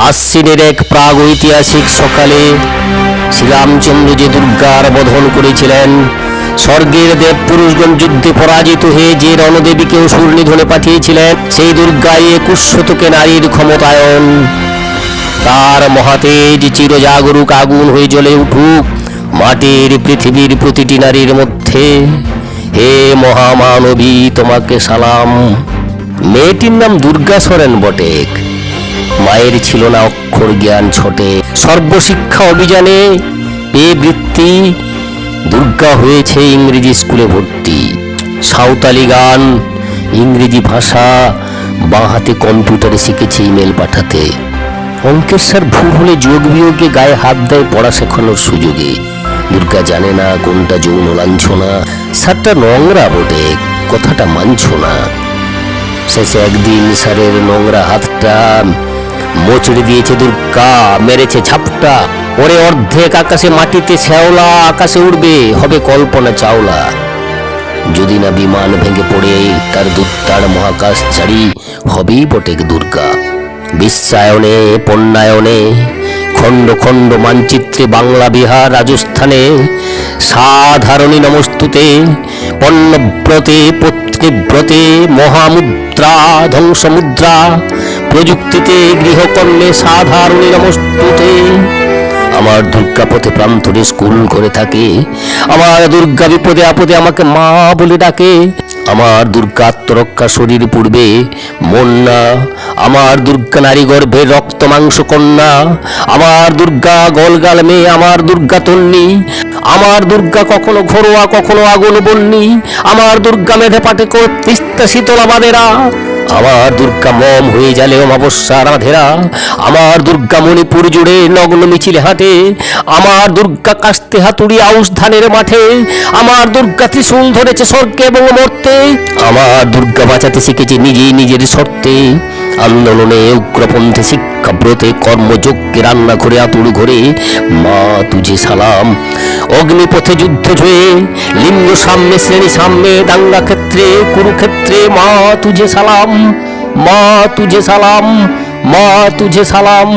আশ্বিনের এক প্রাগৈতিহাসিক সকালে শ্রীরামচন্দ্র যে দুর্গার বধন করেছিলেন, স্বর্গের দেব পুরুষগণ যুদ্ধে পরাজিত হয়ে যে রণদেবীকে অসুর নিধনে পাঠিয়েছিলেন, সেই দুর্গাই 21 শতকে নারীর ক্ষমতায়ন। তার মহাতেজ চিরজাগরুক আগুন হয়ে জ্বলে উঠুক মাটির পৃথিবীর প্রতিটি নারীর মধ্যে। হে মহামানবী, তোমাকে সালাম। মেয়েটির নাম দুর্গা সরেন বটেক। মায়ের ছিল না অক্ষর জ্ঞান ছটে। সর্বশিক্ষা অভিযানে পেয়ে বৃত্তি, দুর্গা হয়েছে ইংরেজি স্কুলে ভর্তি। সাঁওতালি গান, ইংরেজি ভাষা, বাঁ হাতে কম্পিউটারে শিখেছে ইমেল পাঠাতে। অঙ্কের স্যার ভুল হলে যোগ বিয়োগে গায়ে হাত দেয় পড়া শেখানোর সুযোগে। দুর্গা জানে না কোনটা যৌন লাঞ্ছনা। স্যারটা নোংরা বটে, কথাটা মানছ না। শেষে একদিন স্যারের নোংরা হাতটা মোচড়ে দিয়েছে দুর্গা, মেরেছে ঝাপটা। ওরে অর্ধেক আকাশে মাটিতে শ্যাওলা, আকাশে উড়বে হবে কল্পনা চাওলা। যদি না বিমান ভেঙে পড়ে তার দুত্তার মহাকাশ ছাড়ি হবেই বটেক দুর্গা। বিশ্বায়নে, পণ্যায়নে, খণ্ড খণ্ড মানচিত্রে বাংলা, বিহার, রাজস্থানে সাধারণী নমস্তুতে। পণ্যব্রতে, পত্নীব্রতে, মহামুদ্রা, ধ্বংসমুদ্রা, প্রযুক্তিতে, গৃহকর্মে সাধারণী নমস্তুতে। আমার দুর্গা পথে প্রান্তরে স্কুল করে থাকে। আমার দুর্গা বিপদে আপদে আমাকে মা বলে ডাকে। আমার দুর্গা আত্মরক্ষা শরীর পূর্বে মন না। আমার দুর্গা নারী গর্ভের রক্ত মাংস কন্যা। আমার দুর্গা গোলগাল মেয়ে, আমার দুর্গা তন্নি। আমার দুর্গা কখনো ঘরোয়া, কখনো আগুন বন্যি। আমার দুর্গা মেধে পাটে তিস্তা শীতলা বাদেরা। আমার দুর্গা মম হয়ে জালে অমাবস্যার রাধেরা। আমার দুর্গা মণিপুর জুড়ে নগ্ন মিছিলে হাঁটে। আমার দুর্গা কাস্তে হাতুড়ি আউশ ধানের মাঠে। আমার দুর্গা ত্রিশূল ধরেছে স্বর্গে এবং মর্তে। আমার দুর্গা বাঁচাতে শিখেছে নিজেই নিজের শর্তে। আন্দোলনে, উগ্রপন্থে, শিক্ষাব্রতে, কর্মযজ্ঞে, রান্নাঘরে, আতুড় ঘরে মা তুঝে সালাম। অগ্নিপথে যুদ্ধ জয়ে, লিঙ্গ সাম্যে, শ্রেণী সাম্যে, দাঙ্গা ক্ষেত্রে, কুরুক্ষেত্রে মা তুঝে সালাম। মা তুঝে সালাম, মা তুঝে সালাম।